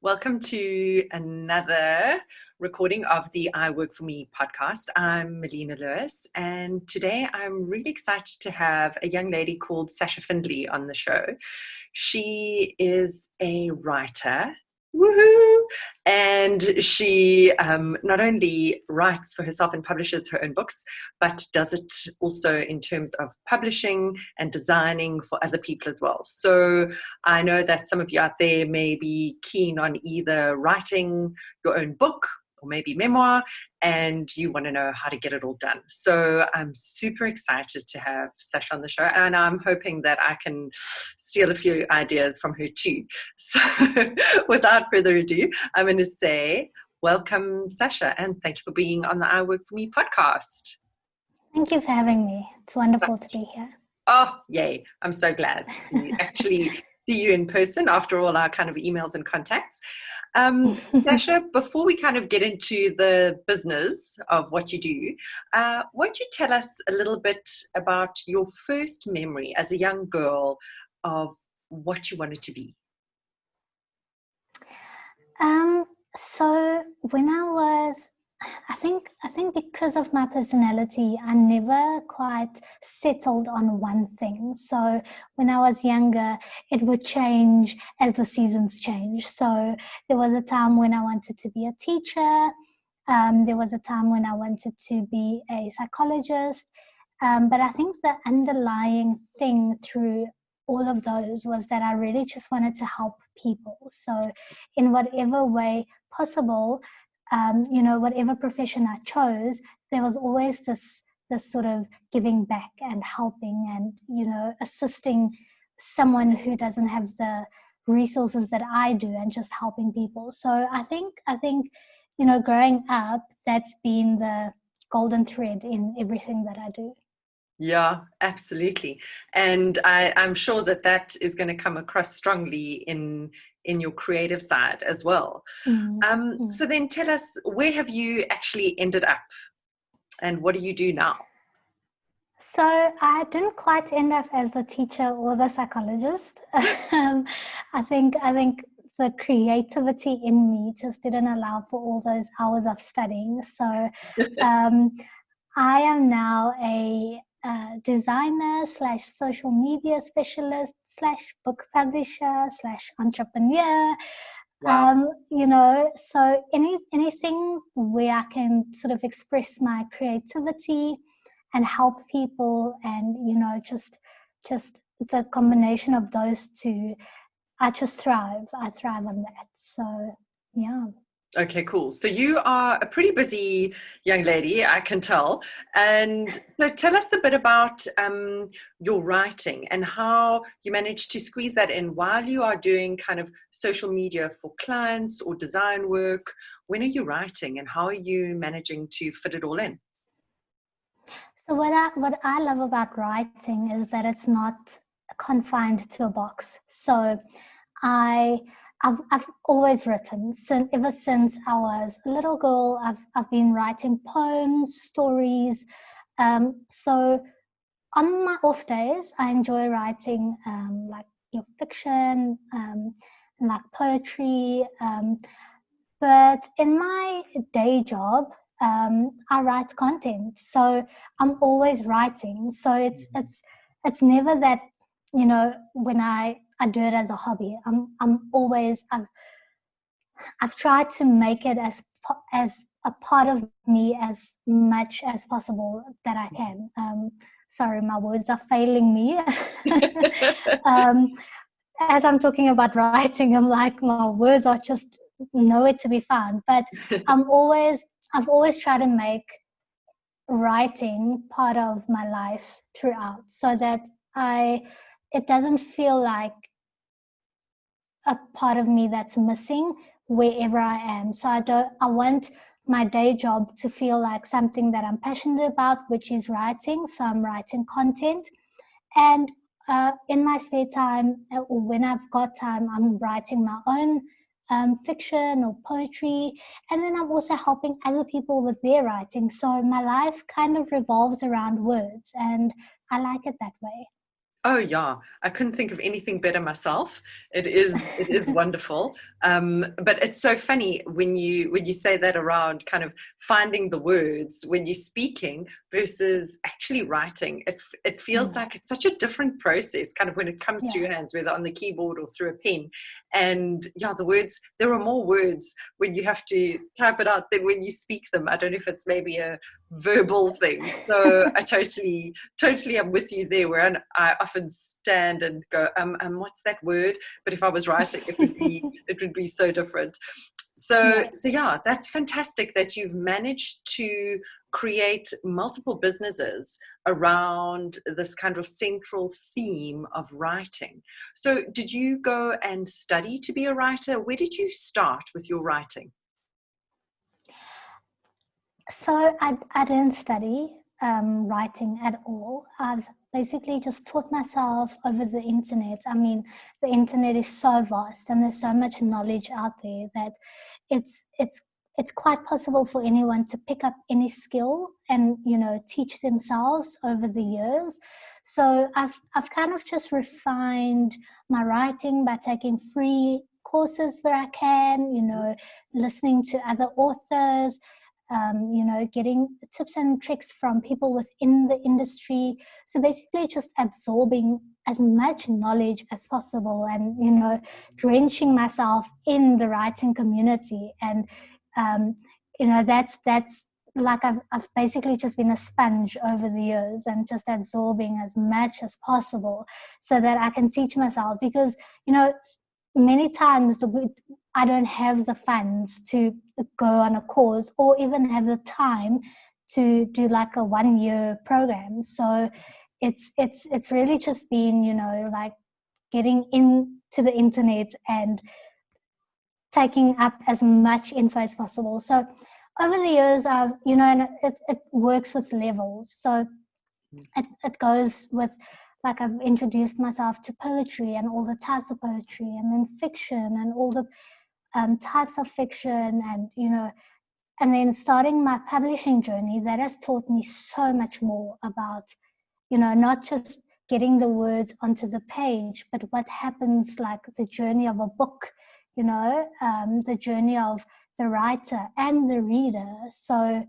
Welcome to another recording of the I Work For Me podcast. I'm Melina Lewis, and today I'm really excited to have a young lady called Sasha Findlay on the show. She is a writer. Woohoo! And she not only writes for herself and publishes her own books, but does it also in terms of publishing and designing for other people as well. So I know that some of you out there may be keen on either writing your own book or maybe memoir, and you want to know how to get it all done. So I'm super excited to have Sasha on the show, and I'm hoping that I can steal a few ideas from her too. So without further ado, I'm going to say welcome, Sasha, and thank you for being on the I Work For Me podcast. Thank you for having me. It's wonderful to be here. Oh, yay. I'm so glad to actually see you in person after all our kind of emails and contacts. Sasha, before we kind of get into the business of what you do, won't you tell us a little bit about your first memory as a young girl of what you wanted to be? So when I think because of my personality, I never quite settled on one thing. So when I was younger, it would change as the seasons change. So there was a time when I wanted to be a teacher. There was a time when I wanted to be a psychologist. But I think the underlying thing through all of those was that I really just wanted to help people. So in whatever way possible, whatever profession I chose, there was always this sort of giving back and helping and, assisting someone who doesn't have the resources that I do and just helping people. So I think, growing up, that's been the golden thread in everything that I do. Yeah, absolutely. And I'm sure that is going to come across strongly in your creative side as well. So then tell us, where have you actually ended up and what do you do now? So I didn't quite end up as the teacher or the psychologist. I think the creativity in me just didn't allow for all those hours of studying. So I am now a designer / social media specialist / book publisher / entrepreneur. Wow. So anything where I can sort of express my creativity and help people, and just the combination of those two, I thrive on that. So yeah. Okay, cool. So you are a pretty busy young lady, I can tell. And so tell us a bit about your writing and how you managed to squeeze that in while you are doing kind of social media for clients or design work. When are you writing and how are you managing to fit it all in? So what I love about writing is that it's not confined to a box. So I've always written ever since I was a little girl. I've been writing poems, stories. So on my off days, I enjoy writing like fiction, like poetry. But in my day job, I write content. So I'm always writing. So it's never that, when I do it as a hobby. I've tried to make it as a part of me as much as possible that I can. Sorry, my words are failing me. As I'm talking about writing, I'm like, my words are just nowhere to be found. But I've always tried to make writing part of my life throughout, so that it doesn't feel like a part of me that's missing wherever I am. So I want my day job to feel like something that I'm passionate about, which is writing. So I'm writing content, and in my spare time, or when I've got time, I'm writing my own fiction or poetry, and then I'm also helping other people with their writing. So my life kind of revolves around words, and I like it that way. Oh yeah, I couldn't think of anything better myself. It is wonderful. But it's so funny when you say that around kind of finding the words when you're speaking versus actually writing. It feels Mm, like it's such a different process, kind of when it comes to yeah, your hands, whether on the keyboard or through a pen. And yeah, the words, there are more words when you have to type it out than when you speak them. I don't know if it's maybe a verbal thing. So I totally am with you there, where I often stand and go, what's that word? But if I was writing, it would be so different. So yeah. so yeah, that's fantastic that you've managed to create multiple businesses around this kind of central theme of writing. So did you go and study to be a writer? Where did you start with your writing? So I didn't study writing at all. I've basically just taught myself over the internet. I mean, the internet is so vast and there's so much knowledge out there that it's it's it's quite possible for anyone to pick up any skill and, you know, teach themselves over the years. So I've kind of just refined my writing by taking free courses where I can, you know, listening to other authors, you know, getting tips and tricks from people within the industry. So basically, just absorbing as much knowledge as possible, and, you know, drenching myself in the writing community. And you know, that's like I've basically just been a sponge over the years and just absorbing as much as possible so that I can teach myself. Because, you know, many times I don't have the funds to go on a course or even have the time to do like a 1 year program. So it's really just been, you know, like getting into the internet and taking up as much info as possible. So over the years, I've, you know, and it works with levels. So it goes with, like, I've introduced myself to poetry and all the types of poetry, and then fiction and all the types of fiction, and, you know, and then starting my publishing journey, that has taught me so much more about, you know, not just getting the words onto the page, but what happens, like the journey of a book, you know, the journey of the writer and the reader. So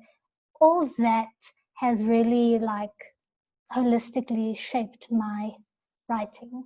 all that has really, like, holistically shaped my writing.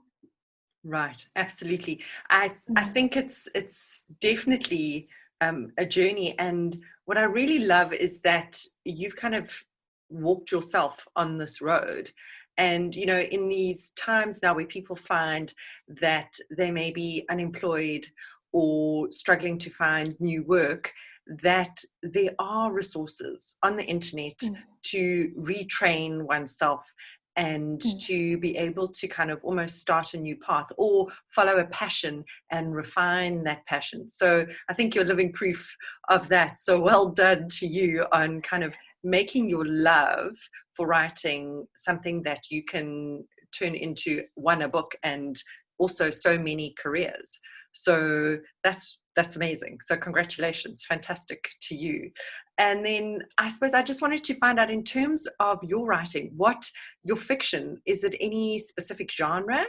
Right, absolutely. I Mm. think it's definitely a journey, and what I really love is that you've kind of walked yourself on this road. And you know, in these times now where people find that they may be unemployed or struggling to find new work, that there are resources on the internet Mm. to retrain oneself and Mm. to be able to kind of almost start a new path or follow a passion and refine that passion. So I think you're living proof of that. So well done to you on kind of making your love for writing something that you can turn into, one, a book, and also so many careers. So that's amazing. So congratulations, fantastic to you. And then I suppose I just wanted to find out, in terms of your writing, what your fiction, is it any specific genre?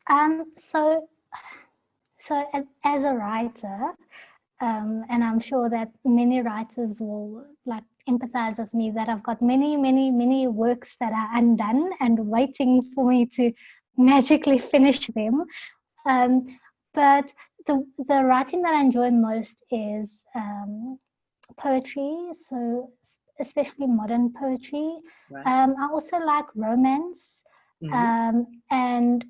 Um, so, so as a writer, and I'm sure that many writers will, like, empathize with me, that I've got many, many, many works that are undone and waiting for me to magically finish them. Um, but the writing that I enjoy most is poetry, so especially modern poetry. Right. I also like romance, Mm-hmm. and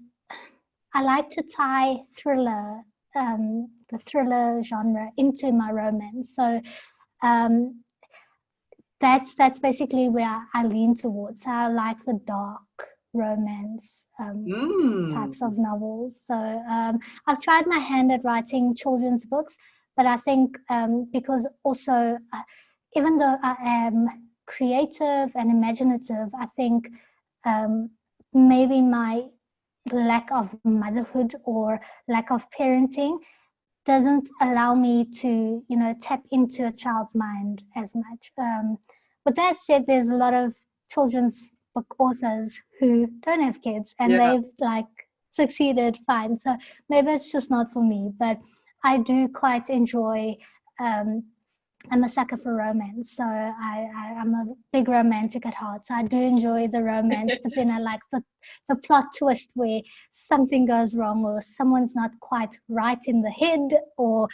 I like to tie the thriller genre into my romance. So um, that's basically where I lean towards. I like the dark romance types of Mm. novels. So I've tried my hand at writing children's books, but I think because also, even though I am creative and imaginative, I think um, maybe my lack of motherhood or lack of parenting doesn't allow me to, you know, tap into a child's mind as much. With that said, there's a lot of children's book authors who don't have kids and Yeah. they've like succeeded fine. So maybe it's just not for me, but I do quite enjoy. I'm a sucker for romance, so I'm a big romantic at heart. So I do enjoy the romance, but then I like the plot twist where something goes wrong or someone's not quite right in the head, or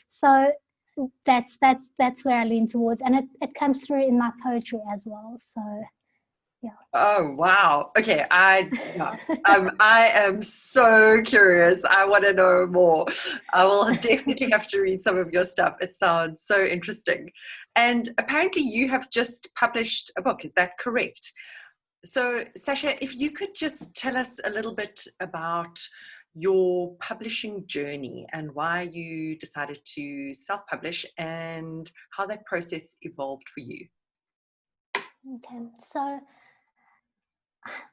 So that's where I lean towards, and it comes through in my poetry as well. So yeah. Oh wow. Okay, I am so curious. I want to know more. I will definitely have to read some of your stuff. It sounds so interesting. And apparently you have just published a book, is that correct? So Sasha, if you could just tell us a little bit about your publishing journey and why you decided to self-publish and how that process evolved for you. Okay, so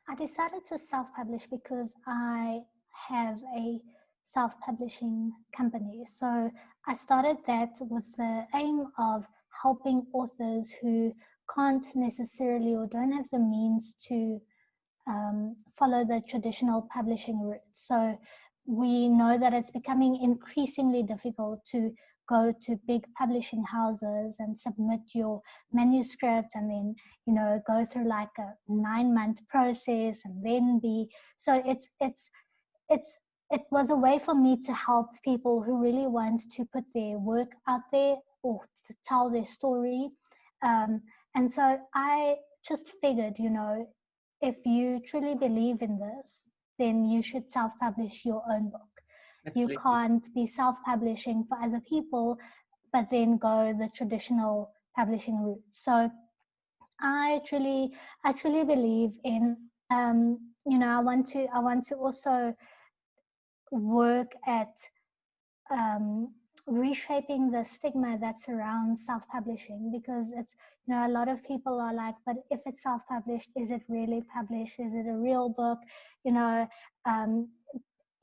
I decided to self-publish because I have a self-publishing company. So I started that with the aim of helping authors who can't necessarily or don't have the means to follow the traditional publishing route. So we know that it's becoming increasingly difficult to go to big publishing houses and submit your manuscript and then go through like a 9-month process and then be so it was a way for me to help people who really want to put their work out there or to tell their story. And so I just figured, if you truly believe in this, then you should self-publish your own book. You Absolutely. can't be self-publishing for other people, but then go the traditional publishing route. So I truly believe in, I want to also work at reshaping the stigma that surrounds self-publishing, because it's a lot of people are like, but if it's self-published, is it really published, is it a real book? um,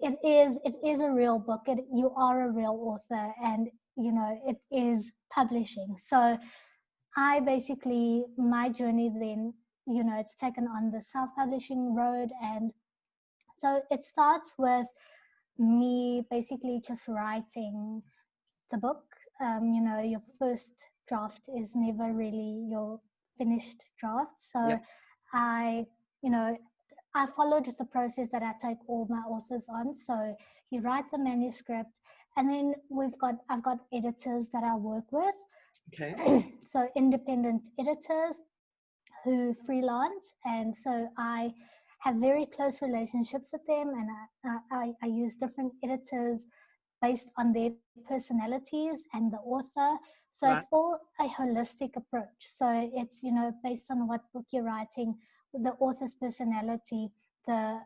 it is a real book. You are a real author, and it is publishing. So I basically, my journey then, it's taken on the self-publishing road. And so it starts with me basically just writing the book. Your first draft is never really your finished draft. So Yep. I, you know, I followed the process that I take all my authors on. So you write the manuscript, and then I've got editors that I work with. Okay. So independent editors who freelance, and so I have very close relationships with them, and I use different editors based on their personalities and the author. So Right. it's all a holistic approach. So it's based on what book you're writing, the author's personality, the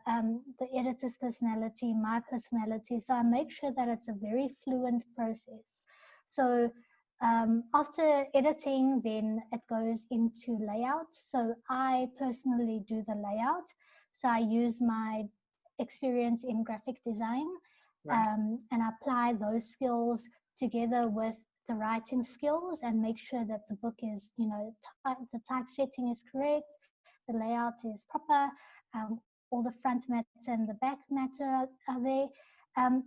editor's personality, my personality. So I make sure that it's a very fluent process. So after editing, then it goes into layout. So I personally do the layout. So I use my experience in graphic design, Right. and apply those skills together with the writing skills and make sure that the book is, the typesetting is correct, the layout is proper, all the front matter and the back matter are there. Um,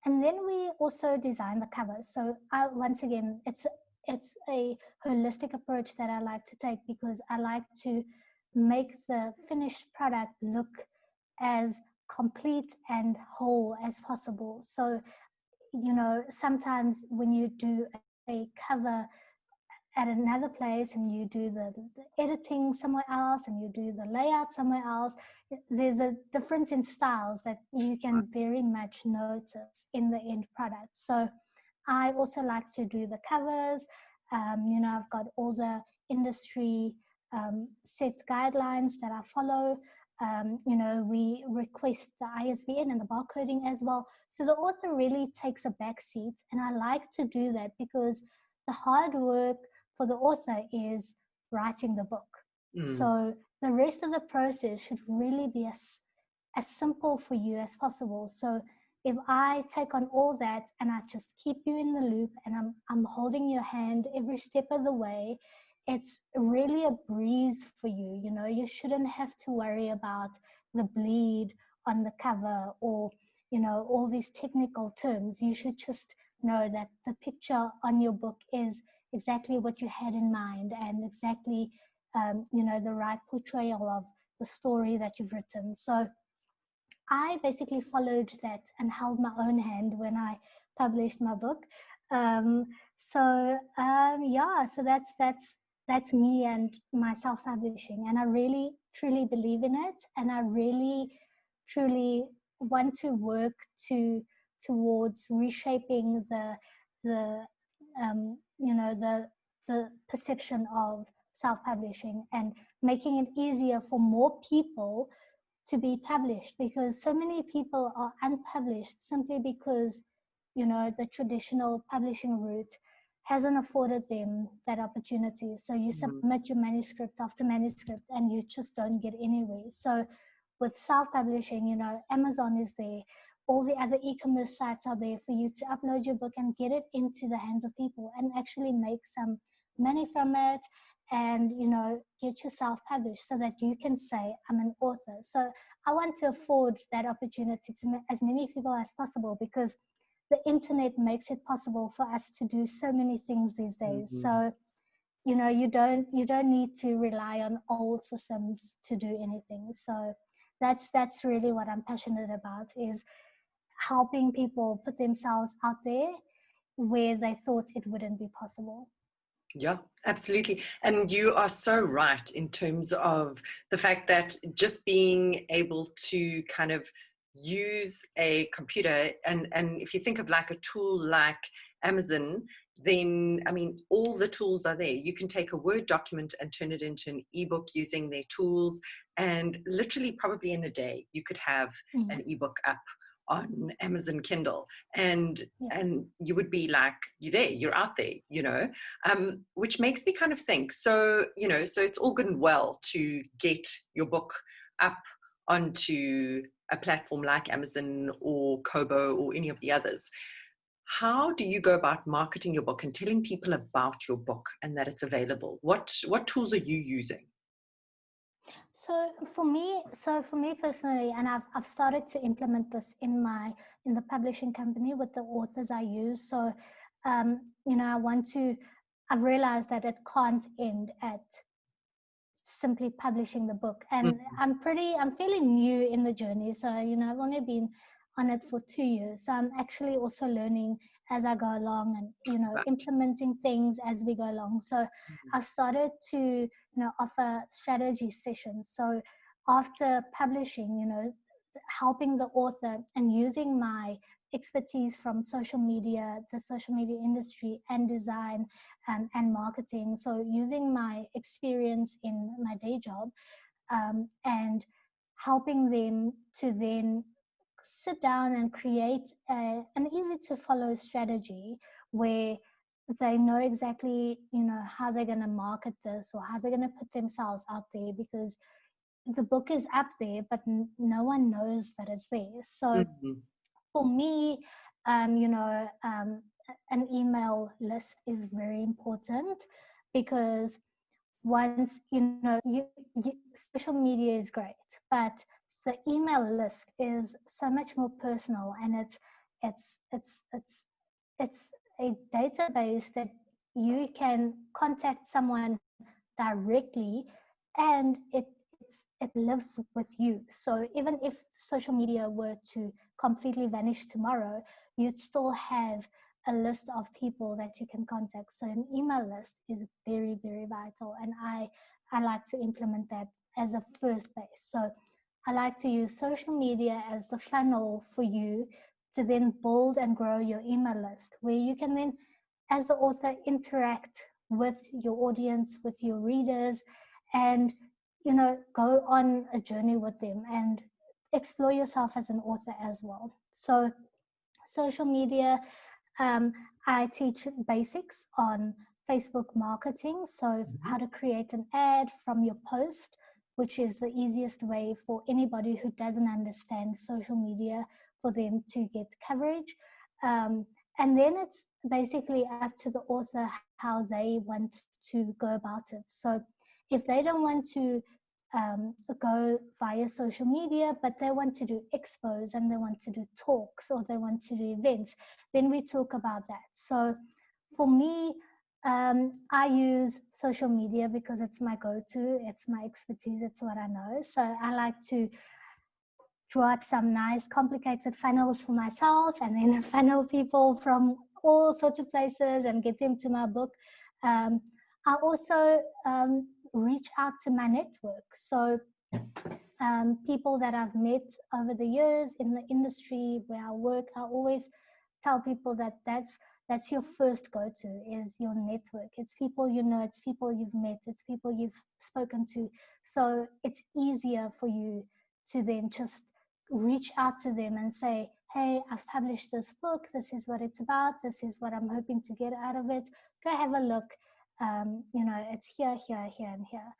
and then we also design the covers. So once again, it's a holistic approach that I like to take, because I like to make the finished product look as complete and whole as possible. So sometimes when you do a cover at another place and you do the editing somewhere else and you do the layout somewhere else, there's a difference in styles that you can very much notice in the end product. So I also like to do the covers. I've got all the industry set guidelines that I follow. We request the ISBN and the barcoding as well. So the author really takes a back seat, and I like to do that because the hard work for the author is writing the book. So the rest of the process should really be as simple for you as possible. So if I take on all that and I just keep you in the loop and I'm holding your hand every step of the way, it's really a breeze for you. You know, you shouldn't have to worry about the bleed on the cover, or, you know, all these technical terms. You should just know that the picture on your book is exactly what you had in mind, and exactly, you know, the right portrayal of the story that you've written. So I basically followed that and held my own hand when I published my book. Um, yeah, so that's me and my self-publishing, and I really truly believe in it, and I really truly want to work towards reshaping the you know, the perception of self-publishing, and making it easier for more people to be published, because so many people are unpublished simply because, you know, the traditional publishing route hasn't afforded them that opportunity. So you Mm, submit your manuscript after manuscript and you just don't get anywhere. So with self-publishing, you know, Amazon is there, all the other e-commerce sites are there for you to upload your book and get it into the hands of people and actually make some money from it, and, you know, get yourself published so that you can say, I'm an author. So I want to afford that opportunity to as many people as possible, because the internet makes it possible for us to do so many things these days. mhm. So, you know, you don't need to rely on old systems to do anything. So that's really what I'm passionate about, is helping people put themselves out there where they thought it wouldn't be possible. Yeah, absolutely. And you are so right in terms of the fact that just being able to kind of use a computer, and if you think of like a tool like Amazon, then I mean, all the tools are there. You can take a Word document and turn it into an ebook using their tools, and literally probably in a day you could have Mm. an ebook up on Amazon Kindle, and Yeah. and you would be like, you're there, you're out there, you know. Which makes me kind of think, so, you know, so it's all good and well to get your book up onto a platform like Amazon or Kobo or any of the others. How do you go about marketing your book and telling people about your book and that it's available? What tools are you using? So for me personally, and I've started to implement this in the publishing company with the authors I use. So, you know, I've realized that it can't end at simply publishing the book, and Mm, I'm fairly new in the journey. So, you know, I've only been on it for 2 years, so I'm actually also learning as I go along, and, you know, right. implementing things as we go along. So I started to, you know, offer strategy sessions. So after publishing, you know, helping the author and using my expertise from social media, the social media industry, and design, and marketing. So using my experience in my day job, and helping them to then sit down and create an easy to follow strategy where they know exactly, you know, how they're going to market this, or how they're going to put themselves out there, because the book is up there, but no one knows that it's there. So Mhm. for me, you know, an email list is very important, because once, you know, social media is great, but the email list is so much more personal, and it's it's it's it's a database that you can contact someone directly, and it lives with you. So even if social media were to completely vanish tomorrow, you'd still have a list of people that you can contact. So an email list is very, very vital, and I like to implement that as a first base. So I like to use social media as the funnel for you to then build and grow your email list, where you can then, as the author, interact with your audience, with your readers, and, you know, go on a journey with them and explore yourself as an author as well. So social media, um, I teach basics on Facebook marketing, so Mhm. how to create an ad from your post, which is the easiest way for anybody who doesn't understand social media for them to get coverage. And then it's basically up to the author how they want to go about it. So if they don't want to go via social media, but they want to do expos and they want to do talks or they want to do events, then we talk about that. So for me, I use social media because it's my go-to, it's my expertise, it's what I know. So I like to draw up some nice complicated funnels for myself and then funnel people from all sorts of places and get them to my book. I also reach out to my network. So people that I've met over the years in the industry where I work, I always tell people that that's your first go-to, is your network. It's people you know, it's people you've met, it's people you've spoken to. So it's easier for you to then just reach out to them and say, hey, I've published this book, this is what it's about, this is what I'm hoping to get out of it, go have a look. It's here, here, here, and here.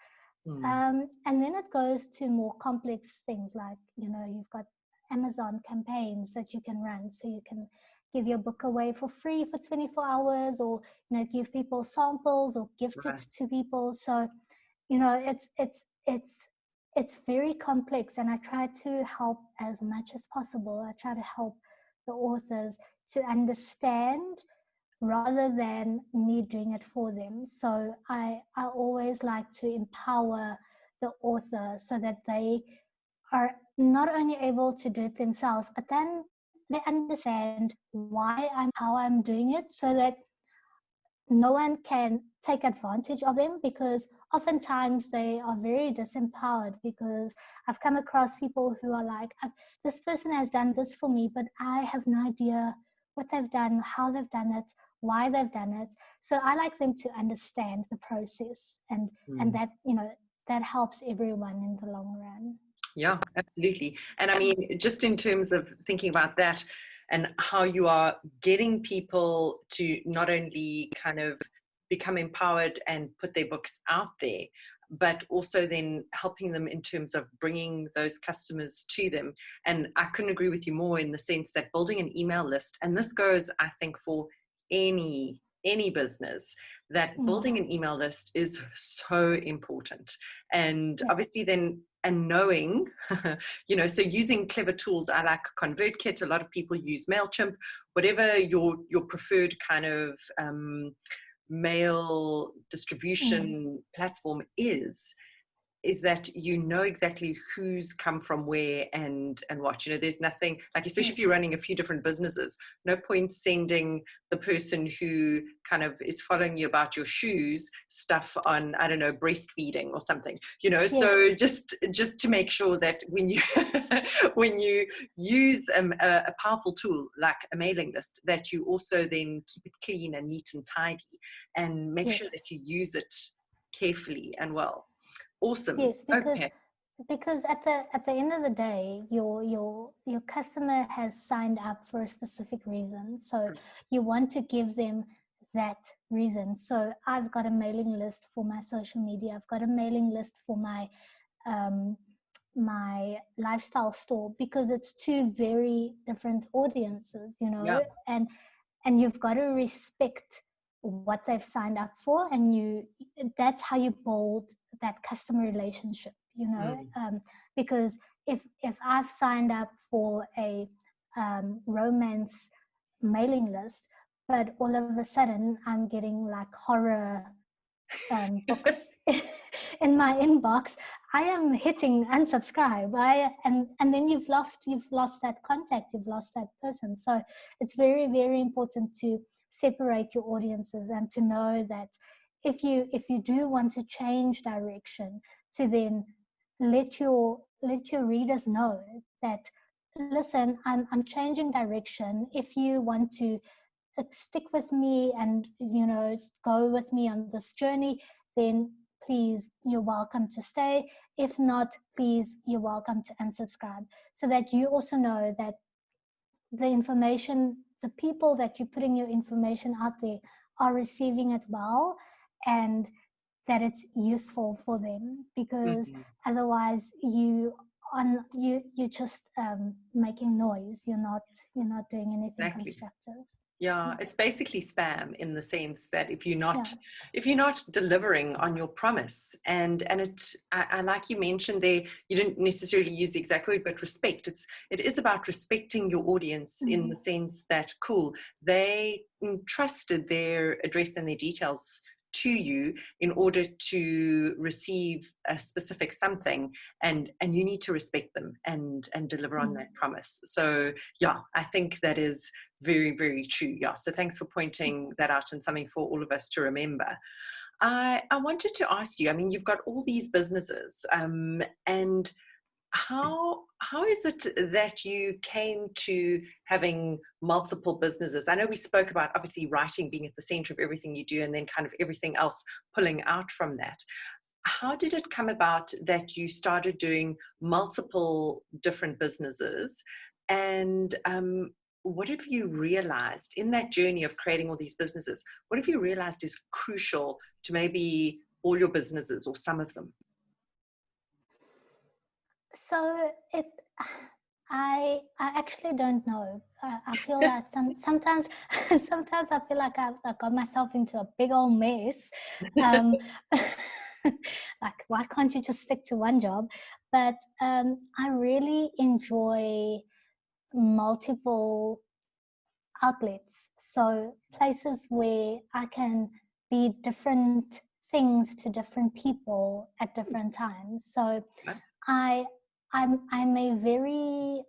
And then it goes to more complex things like, you've got Amazon campaigns that you can run. So you can give your book away for free for 24 hours or, give people samples or gift it to people. So, it's very complex, and I try to help as much as possible. I try to help the authors to understand rather than me doing it for them. So I always like to empower the author so that they are not only able to do it themselves, but then they understand how I'm doing it, so that no one can take advantage of them, because oftentimes they are very disempowered. Because I've come across people who are like, this person has done this for me, but I have no idea what they've done, how they've done it, why they've done it. So I like them to understand the process, and that, that helps everyone in the long run. Yeah, absolutely. And I mean, just in terms of thinking about that and how you are getting people to not only kind of become empowered and put their books out there, but also then helping them in terms of bringing those customers to them. And I couldn't agree with you more in the sense that building an email list, and this goes, I think, for any business, that building an email list is so important. And obviously then, and knowing, so using clever tools, I like ConvertKit, a lot of people use MailChimp, whatever your preferred kind of mail distribution platform is that you know exactly who's come from where and what. There's nothing like, especially if you're running a few different businesses, no point sending the person who kind of is following you about your shoes stuff on, I don't know, breastfeeding or something, so just to make sure that when you when you use a powerful tool like a mailing list, that you also then keep it clean and neat and tidy, and make sure that you use it carefully and well. Awesome. Yes, because at the end of the day, your customer has signed up for a specific reason. So you want to give them that reason. So I've got a mailing list for my social media. I've got a mailing list for my my lifestyle store, because it's two very different audiences, and you've got to respect what they've signed up for, and that's how you build that customer relationship, because if I've signed up for a romance mailing list, but all of a sudden I'm getting like horror books in my inbox, I am hitting unsubscribe. And then you've lost that contact, you've lost that person. So it's very, very important to separate your audiences, and to know that if you do want to change direction, to then let your readers know that, listen, I'm changing direction. If you want to stick with me and go with me on this journey, then please, you're welcome to stay. If not, please, you're welcome to unsubscribe, so that you also know that the information, the people that you're putting your information out there are receiving it well, and that it's useful for them. Because otherwise you're just making noise. You're not doing anything constructive. Yeah, it's basically spam in the sense that if you're Yeah. not delivering on your promise, and I like you mentioned there, you didn't necessarily use the exact word, but respect. It is about respecting your audience in the sense that, cool, they entrusted their address and their details to you in order to receive a specific something, and you need to respect them and deliver on that promise. So yeah, I think that is very, very true. Yeah. So thanks for pointing that out, and something for all of us to remember. I wanted to ask you, I mean, you've got all these businesses, and how is it that you came to having multiple businesses? I know we spoke about obviously writing being at the center of everything you do, and then kind of everything else pulling out from that. How did it come about that you started doing multiple different businesses? And what have you realized in that journey of creating all these businesses? What have you realized is crucial to maybe all your businesses or some of them? So I actually don't know. I feel that sometimes sometimes I feel like I got myself into a big old mess. Um, like, why can't you just stick to one job? But I really enjoy multiple outlets. So places where I can be different things to different people at different times. So I I'm a very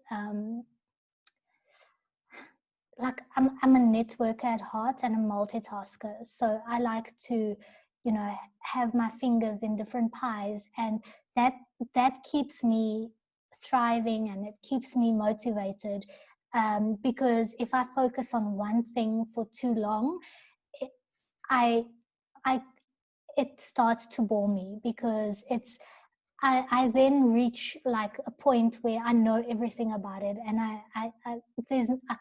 like I'm a networker at heart and a multitasker. So I like to, have my fingers in different pies, and that keeps me thriving, and it keeps me motivated. Because if I focus on one thing for too long, it, I I it starts to bore me, because I then reach like a point where I know everything about it, and I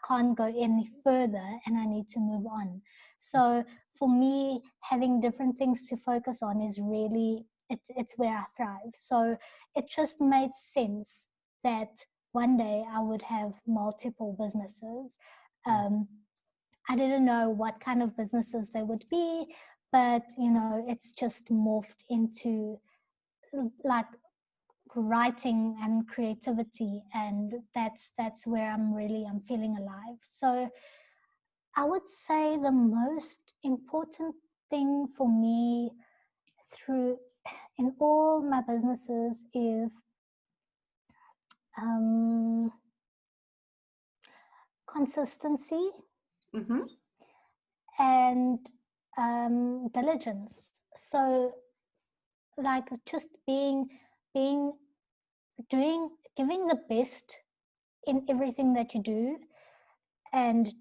can't go any further, and I need to move on. So for me, having different things to focus on is really, it's where I thrive. So it just made sense that one day I would have multiple businesses. I didn't know what kind of businesses they would be, but it's just morphed into like writing and creativity, and that's where I'm feeling alive. So I would say the most important thing for me through in all my businesses is consistency and diligence. So like just being giving the best in everything that you do, and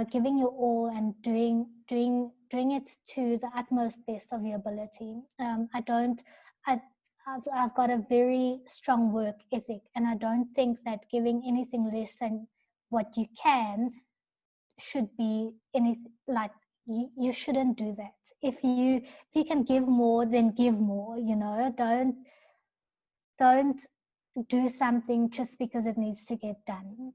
giving your all, and doing it to the utmost best of your ability. I've got a very strong work ethic, and I don't think that giving anything less than what you can should be anything like, you shouldn't do that. If you can give more, then give more. Don't do something just because it needs to get done.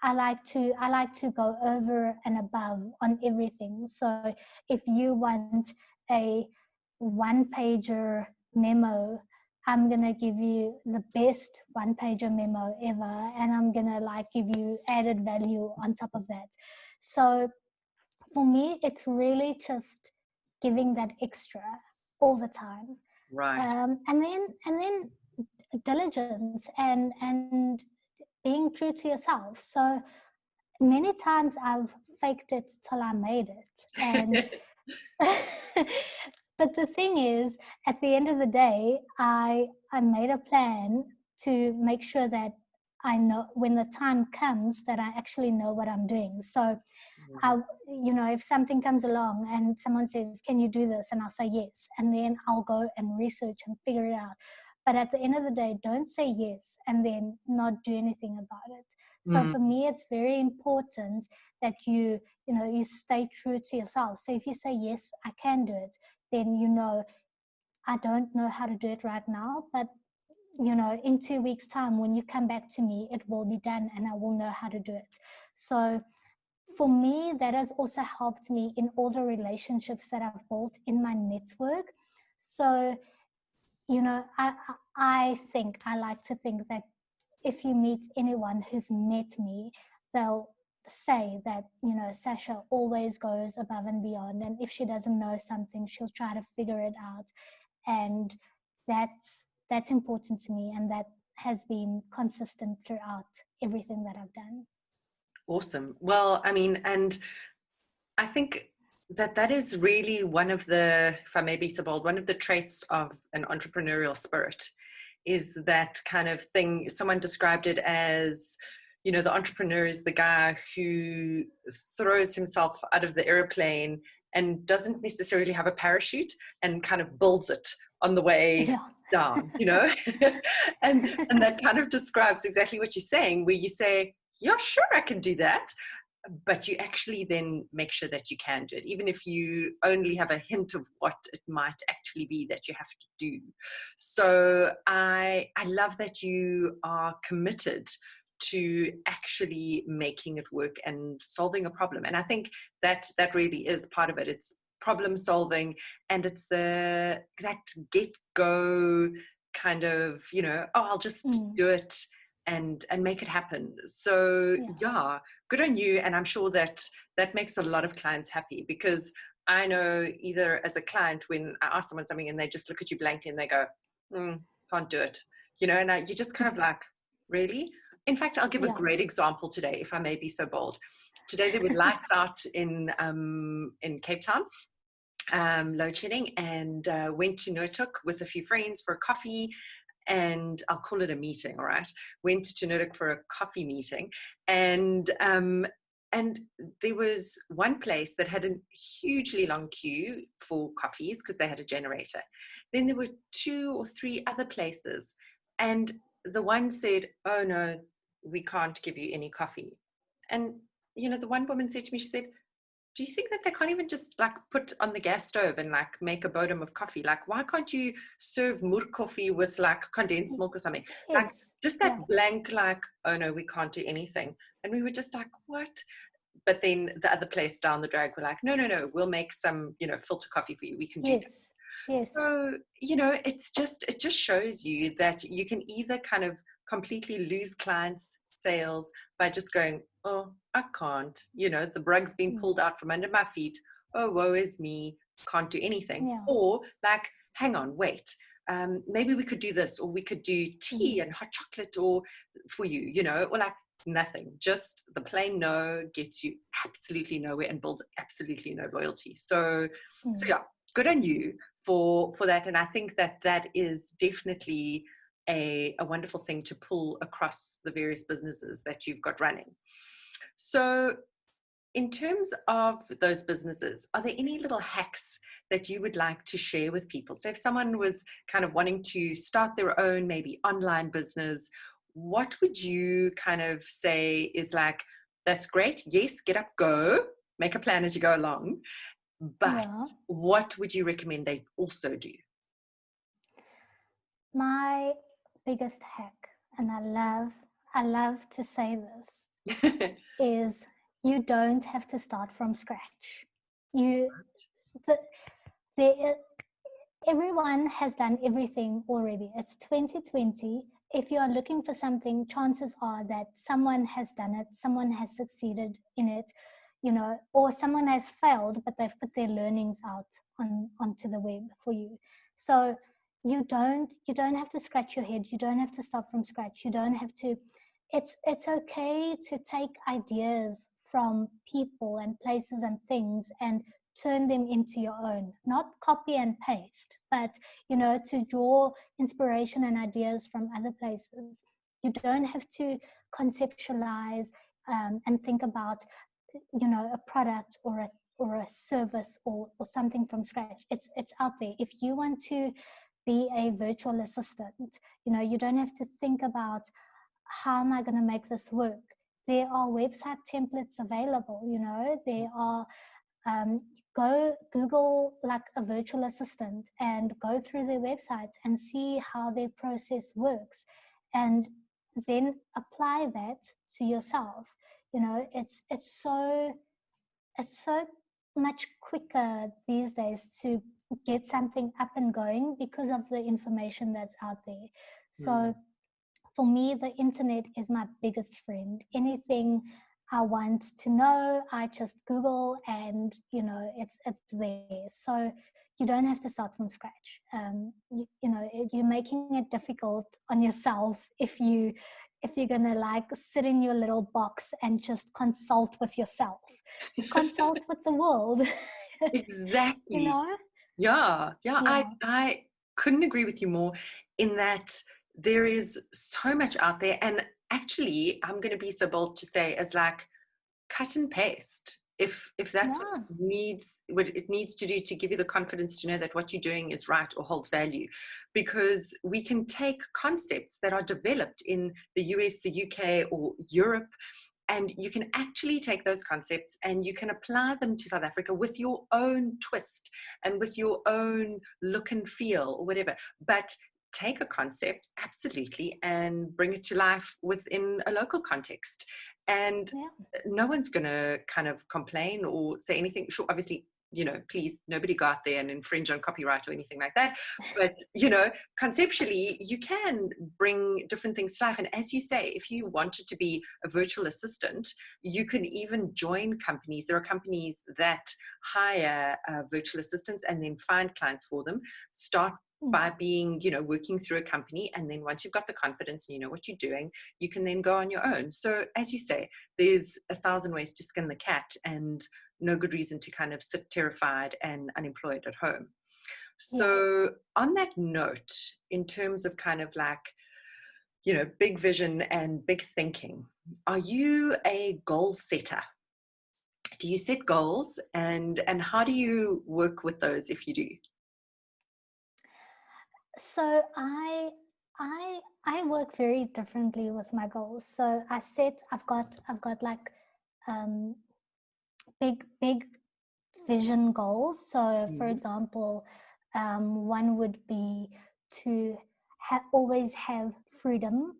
I like to go over and above on everything. So if you want a one-pager memo, I'm gonna give you the best one-pager memo ever, and I'm gonna give you added value on top of that. So for me, it's really just giving that extra all the time. Right. And then diligence and being true to yourself. So many times I've faked it till I made it. And but the thing is, at the end of the day, I made a plan to make sure that I know when the time comes that I actually know what I'm doing. So if something comes along and someone says, can you do this? And I'll say yes. And then I'll go and research and figure it out. But at the end of the day, don't say yes and then not do anything about it. So for me, it's very important that you stay true to yourself. So if you say, yes, I can do it, then I don't know how to do it right now, but in 2 weeks' time, when you come back to me, it will be done and I will know how to do it. So for me, that has also helped me in all the relationships that I've built in my network. So, you know, I like to think that if you meet anyone who's met me, they'll say that, you know, Sasha always goes above and beyond. And if she doesn't know something, she'll try to figure it out. And that's important to me. And that has been consistent throughout everything that I've done. Awesome. Well, I mean, and I think that is really one of the, if I may be so bold, one of the traits of an entrepreneurial spirit is that kind of thing. Someone described it as, you know, the entrepreneur is the guy who throws himself out of the airplane and doesn't necessarily have a parachute and kind of builds it on the way down, you know. and that kind of describes exactly what you're saying, where you say, yeah, sure, I can do that. But you actually then make sure that you can do it, even if you only have a hint of what it might actually be that you have to do. So I love that you are committed to actually making it work and solving a problem. And I think that really is part of it. It's problem solving, and it's that get go kind of, you know, oh, I'll just do it and make it happen. So yeah, good on you. And I'm sure that makes a lot of clients happy, because I know either as a client, when I ask someone something and they just look at you blankly and they go, can't do it, you know, and you just kind of like, really? In fact, I'll give a great example today, if I may be so bold. Today there were lights out in Cape Town, load shedding, and went to Noordhoek with a few friends for a coffee. And I'll call it a meeting, all right? Went to Noordhoek for a coffee meeting, and there was one place that had a hugely long queue for coffees because they had a generator. Then there were 2 or 3 other places, and the one said, "Oh no, we can't give you any coffee." And you know, the one woman said to me, she said, do you think that they can't even just like put on the gas stove and like make a bodum of coffee? Like, why can't you serve moer coffee with like condensed milk or something? Yes. Like just that blank, like, oh no, we can't do anything. And we were just like, what? But then the other place down the drag were like, no, we'll make some, you know, filter coffee for you. We can do that. Yes. So, you know, it just shows you that you can either kind of completely lose clients, sales, by just going, oh, I can't, you know, the rug's been pulled out from under my feet. Oh, woe is me, can't do anything. Yeah. Or like, hang on, wait, maybe we could do this, or we could do tea and hot chocolate or for you, you know, or like nothing. Just the plain no gets you absolutely nowhere and builds absolutely no loyalty. So yeah, good on you for that. And I think that is definitely a wonderful thing to pull across the various businesses that you've got running. So in terms of those businesses, are there any little hacks that you would like to share with people? So if someone was kind of wanting to start their own maybe online business, what would you kind of say is like, that's great, yes, get up, go, make a plan as you go along, but what would you recommend they also do? My biggest hack, and I love to say this, is you don't have to start from scratch. Everyone has done everything already. It's 2020. If you are looking for something, chances are that someone has done it, someone has succeeded in it, you know, or someone has failed, but they've put their learnings out onto the web for you. So you don't have to scratch your head. You don't have to start from scratch. You don't have to. It's okay to take ideas from people and places and things and turn them into your own, not copy and paste, but, you know, to draw inspiration and ideas from other places. You don't have to conceptualize and think about, you know, a product or a service or something from scratch. It's out there. If you want to be a virtual assistant, you know, you don't have to think about how am I going to make this work. There are website templates available, you know, there are go Google like a virtual assistant and go through their website and see how their process works, and then apply that to yourself. You know, it's so much quicker these days to get something up and going because of the information that's out there. So for me, the internet is my biggest friend. Anything I want to know, I just Google, and you know, it's there. So you don't have to start from scratch. You're making it difficult on yourself if you're gonna like sit in your little box and just consult with yourself. Consult with the world. Exactly. You know? Yeah. Yeah. I couldn't agree with you more in that there is so much out there. And actually, I'm going to be so bold to say as like cut and paste. If that's Yeah. what it needs to do to give you the confidence to know that what you're doing is right or holds value, because we can take concepts that are developed in the US, the UK, or Europe, and you can actually take those concepts and you can apply them to South Africa with your own twist and with your own look and feel or whatever. But take a concept, absolutely, and bring it to life within a local context. And no one's going to kind of complain or say anything. Sure, obviously, you know, please, nobody go out there and infringe on copyright or anything like that. But, you know, conceptually, you can bring different things to life. And as you say, if you wanted to be a virtual assistant, you can even join companies. There are companies that hire virtual assistants and then find clients for them. Start by being, you know, working through a company. And then once you've got the confidence and you know what you're doing, you can then go on your own. So as you say, there's 1,000 ways to skin the cat and no good reason to kind of sit terrified and unemployed at home. So on that note, in terms of kind of like, you know, big vision and big thinking, are you a goal setter? Do you set goals, and how do you work with those if you do? So I work very differently with my goals. So I've got like big vision goals. So for example, one would be to always have freedom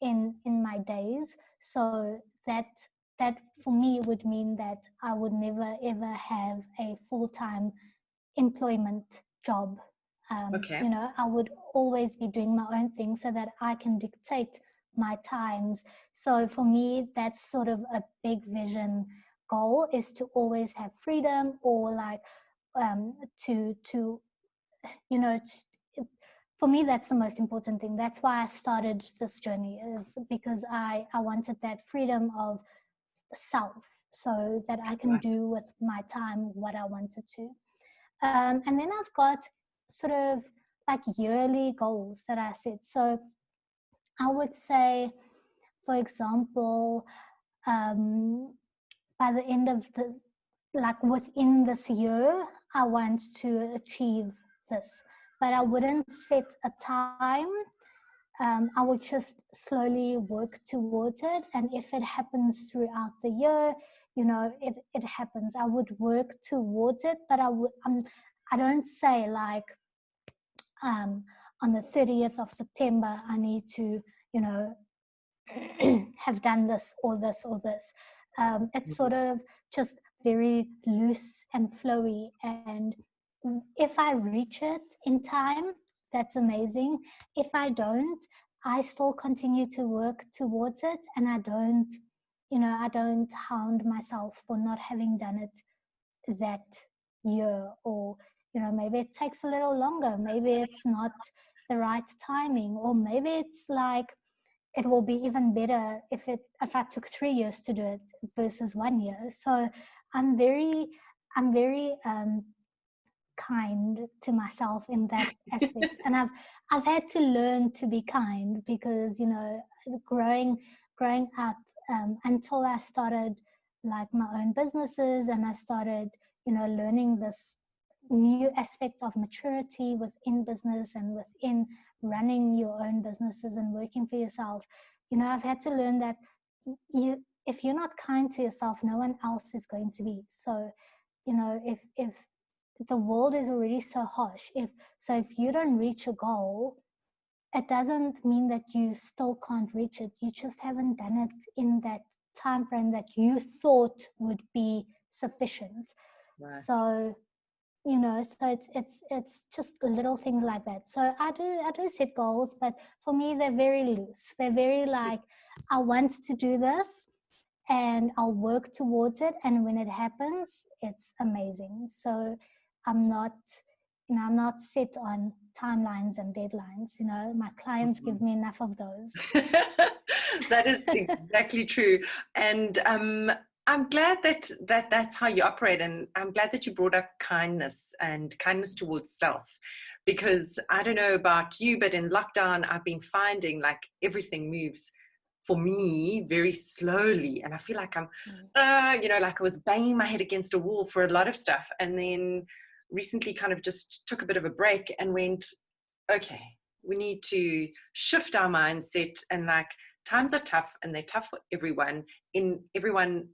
in my days. So that for me would mean that I would never ever have a full-time employment job. You know, I would always be doing my own thing so that I can dictate my times. So for me, that's sort of a big vision goal, is to always have freedom, or like to you know, for me, that's the most important thing. That's why I started this journey, is because I wanted that freedom of self, so that I can do with my time what I wanted to. And then I've got sort of like yearly goals that I set. So I would say, for example, by the end of like within this year, I want to achieve this. But I wouldn't set a time. I would just slowly work towards it. And if it happens throughout the year, you know, it happens. I would work towards it, but I don't say like, on the 30th of September, I need to, you know, have done this or this or this. It's sort of just very loose and flowy. And if I reach it in time, that's amazing. If I don't, I still continue to work towards it, and I don't hound myself for not having done it that year. Or, you know, maybe it takes a little longer, maybe it's not the right timing, or maybe it's like it will be even better if I took 3 years to do it versus 1 year. So I'm very kind to myself in that aspect. And I've had to learn to be kind, because, you know, growing up, until I started like my own businesses, and I started, you know, learning this new aspect of maturity within business and within running your own businesses and working for yourself. You know, I've had to learn that if you're not kind to yourself, no one else is going to be. So, you know, if the world is already so harsh, if you don't reach a goal, it doesn't mean that you still can't reach it. You just haven't done it in that time frame that you thought would be sufficient. Right. So, you know, so it's just little things like that. So I do set goals, but for me they're very loose. They're very like, I want to do this and I'll work towards it, and when it happens, it's amazing. So I'm not, you know, I'm not set on timelines and deadlines. You know, my clients give me enough of those. That is exactly true. And I'm glad that that's how you operate. And I'm glad that you brought up kindness and kindness towards self, because I don't know about you, but in lockdown, I've been finding like everything moves for me very slowly. And I feel like I'm, you know, like I was banging my head against a wall for a lot of stuff. And then recently kind of just took a bit of a break and went, okay, we need to shift our mindset, and like times are tough and they're tough for everyone in everyone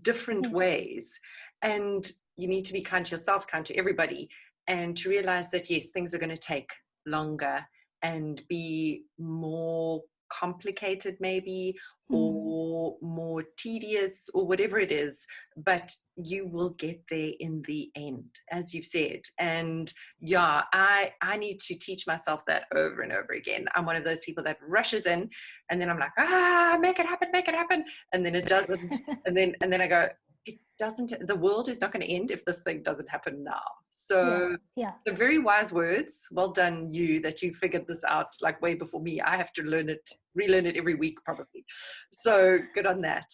different ways, and you need to be kind to yourself, kind to everybody, and to realize that yes, things are going to take longer and be more complicated maybe, or more tedious, or whatever it is, but you will get there in the end, as you've said. And yeah, I need to teach myself that over and over again. I'm one of those people that rushes in, and then I'm like, make it happen, and then it doesn't. and then I go, it doesn't, the world is not going to end if this thing doesn't happen now. So yeah. the very wise words. Well done, you, that you figured this out like way before me. I have to relearn it every week probably. So good on that.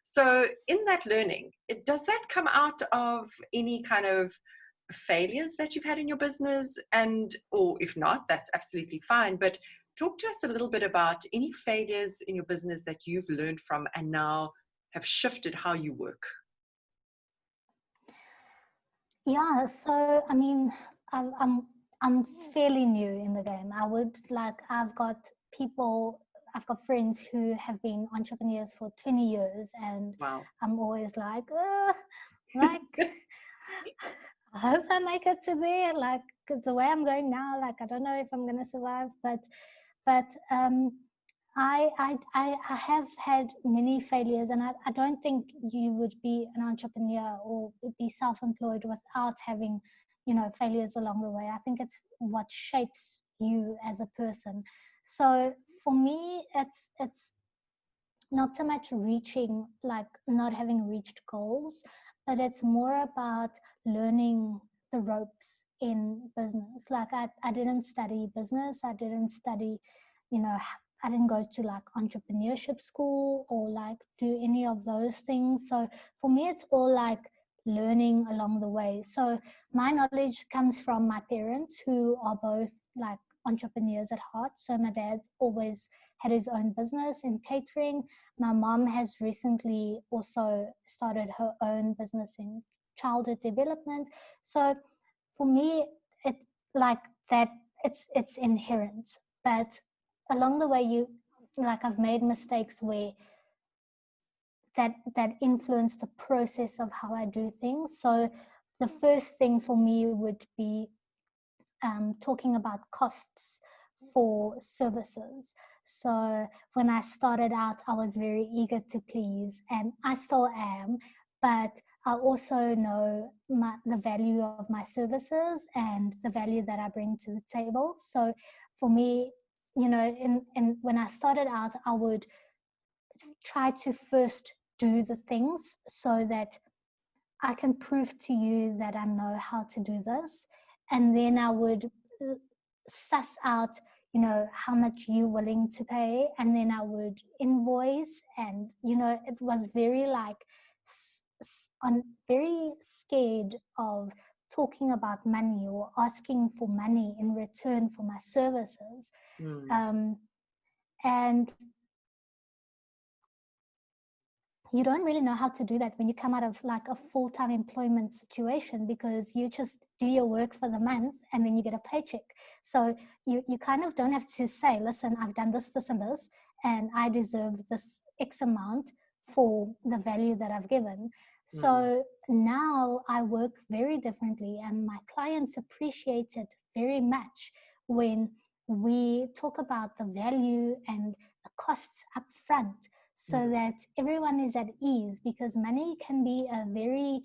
So in that learning, does that come out of any kind of failures that you've had in your business? And, or if not, that's absolutely fine. But talk to us a little bit about any failures in your business that you've learned from and now have shifted how you work. Yeah, so I mean, I'm fairly new in the game. I've got friends who have been entrepreneurs for 20 years, and Wow. I'm always like, I hope I make it to there. Like the way I'm going now, like I don't know if I'm gonna survive, but I have had many failures, and I don't think you would be an entrepreneur or be self-employed without having, you know, failures along the way. I think it's what shapes you as a person. So for me, it's not so much reaching, like not having reached goals, but it's more about learning the ropes in business. Like I didn't study business. I didn't study, you know, I didn't go to like entrepreneurship school or like do any of those things. So for me, it's all like learning along the way. So my knowledge comes from my parents, who are both like entrepreneurs at heart. So my dad's always had his own business in catering. My mom has recently also started her own business in childhood development. So for me, it like that, it's inherent. But along the way, I've made mistakes where that influence the process of how I do things. So the first thing for me would be talking about costs for services. So when I started out, I was very eager to please, and I still am, but I also know the value of my services and the value that I bring to the table. So for me, you know, when I started out, I would try to first do the things so that I can prove to you that I know how to do this. And then I would suss out, you know, how much you're willing to pay. And then I would invoice. And, you know, it was very like, I'm very scared of talking about money or asking for money in return for my services. And you don't really know how to do that when you come out of like a full-time employment situation, because you just do your work for the month and then you get a paycheck. So you kind of don't have to say, listen, I've done this, this, and this, and I deserve this X amount for the value that I've given. So now I work very differently, and my clients appreciate it very much when we talk about the value and the costs up front, so that everyone is at ease, because money can be a very,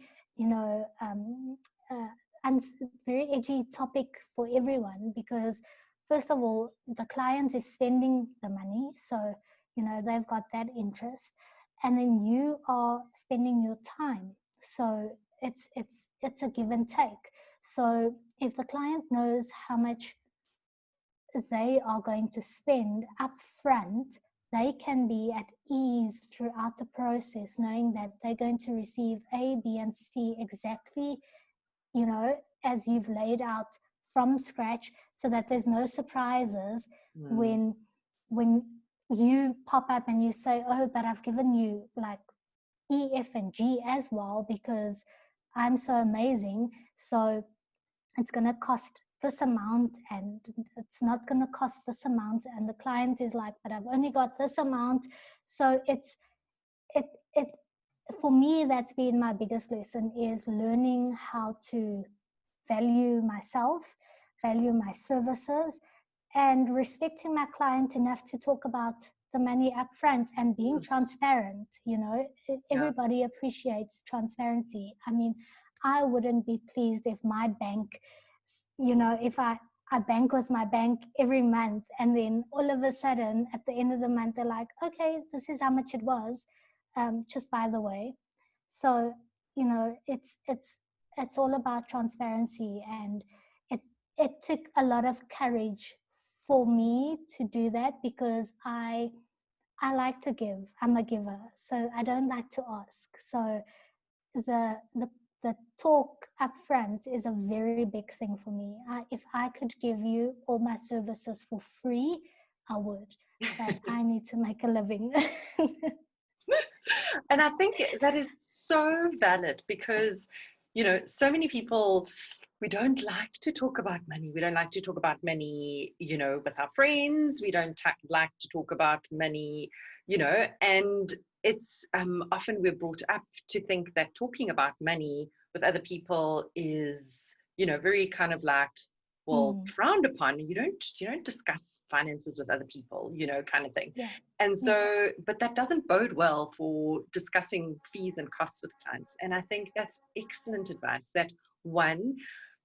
very edgy topic for everyone, because first of all, the client is spending the money, so they've got that interest, and then you are spending your time, so it's a give and take. So if the client knows how much they are going to spend upfront, they can be at ease throughout the process, knowing that they're going to receive A, B, and C exactly, as you've laid out from scratch, so that there's no surprises when you pop up and you say, oh, but I've given you like E, F, and G as well, because I'm so amazing. So it's going to cost this amount, and it's not going to cost this amount. And the client is like, but I've only got this amount. So it for me, that's been my biggest lesson, is learning how to value myself, value my services, and respecting my client enough to talk about the money up front, and being transparent. Everybody appreciates transparency. I mean, I wouldn't be pleased if my bank, if I bank with my bank every month, and then all of a sudden at the end of the month they're like, okay, this is how much it was, just by the way. So it's all about transparency, and it took a lot of courage for me to do that, because I like to give. I'm a giver, so I don't like to ask. So the talk up front is a very big thing for me. If I could give you all my services for free, I would, but I need to make a living. And I think that is so valid, because so many people, we don't like to talk about money. We don't like to talk about money, with our friends. We don't like to talk about money, and it's often we're brought up to think that talking about money with other people is, very kind of like, frowned upon. You don't discuss finances with other people, kind of thing. Yeah. And so, but that doesn't bode well for discussing fees and costs with clients. And I think that's excellent advice, that one,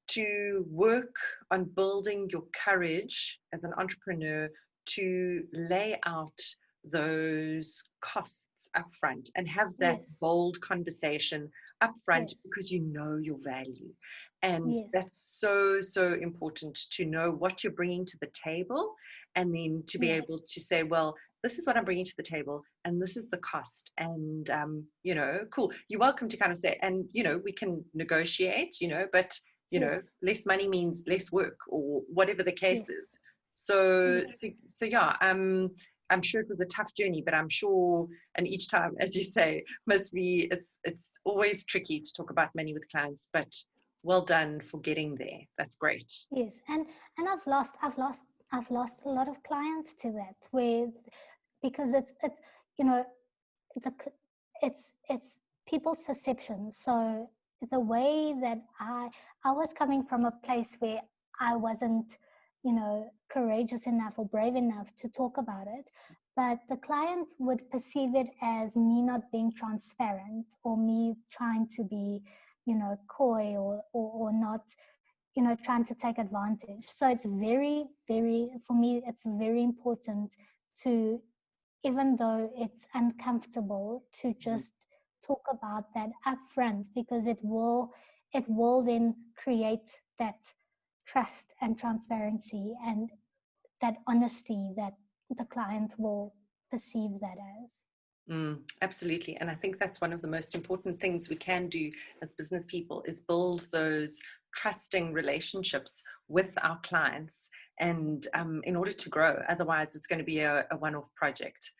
to work on building your courage as an entrepreneur to lay out those costs upfront and have that bold conversation upfront, because you know your value. And that's so important, to know what you're bringing to the table, and then to be able to say, well, this is what I'm bringing to the table, and this is the cost. And cool, you're welcome to kind of say, and we can negotiate, but less money means less work, or whatever the case is. So yeah, I'm sure it was a tough journey, but I'm sure, and each time, as you say, must be, it's always tricky to talk about money with clients, but well done for getting there. That's great. Yes, and I've lost a lot of clients to that, because it's people's perception. So the way that I was coming from a place where I wasn't, courageous enough or brave enough to talk about it, but the client would perceive it as me not being transparent, or me trying to be, coy, or not, trying to take advantage. So it's very, very, for me, it's very important to, even though it's uncomfortable, to just talk about that upfront, because it will then create that trust and transparency and that honesty that the client will perceive that as. Absolutely. And I think that's one of the most important things we can do as business people, is build those trusting relationships with our clients, and in order to grow. Otherwise it's going to be a one-off project.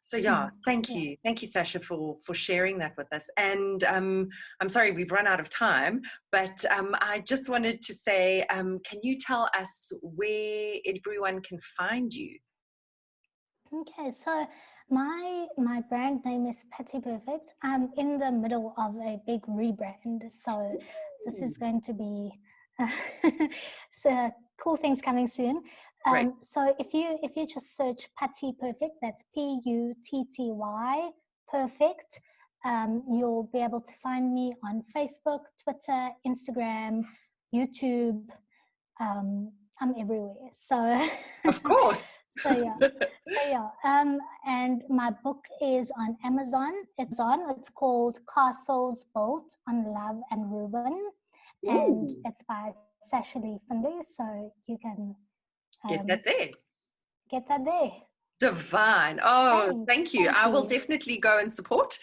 So thank you, Sasha, for sharing that with us. And I'm sorry we've run out of time, but I just wanted to say, can you tell us where everyone can find you? Okay, so my brand name is Patty Perfect. I'm in the middle of a big rebrand, so this is going to be so cool things coming soon. Great. So if you just search Putty Perfect, that's Putty Perfect, you'll be able to find me on Facebook, Twitter, Instagram, YouTube. I'm everywhere. So Of course. so yeah. And my book is on Amazon. It's called Castles Built on Love and Ruin, and Ooh, it's by Sasha Findlay. So you can get that there. get that there. Divine. Oh, Thanks. thank you. Thank I will you. definitely go and support.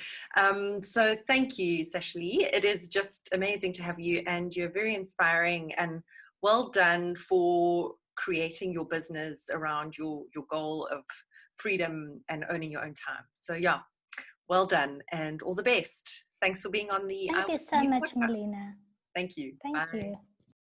So thank you, Sasha. It is just amazing to have you, and you're very inspiring, and well done for creating your business around your goal of freedom and owning your own time. So yeah, well done and all the best. Thanks for being on the Thank you so much, Melina. Thank you. Thank Bye. you.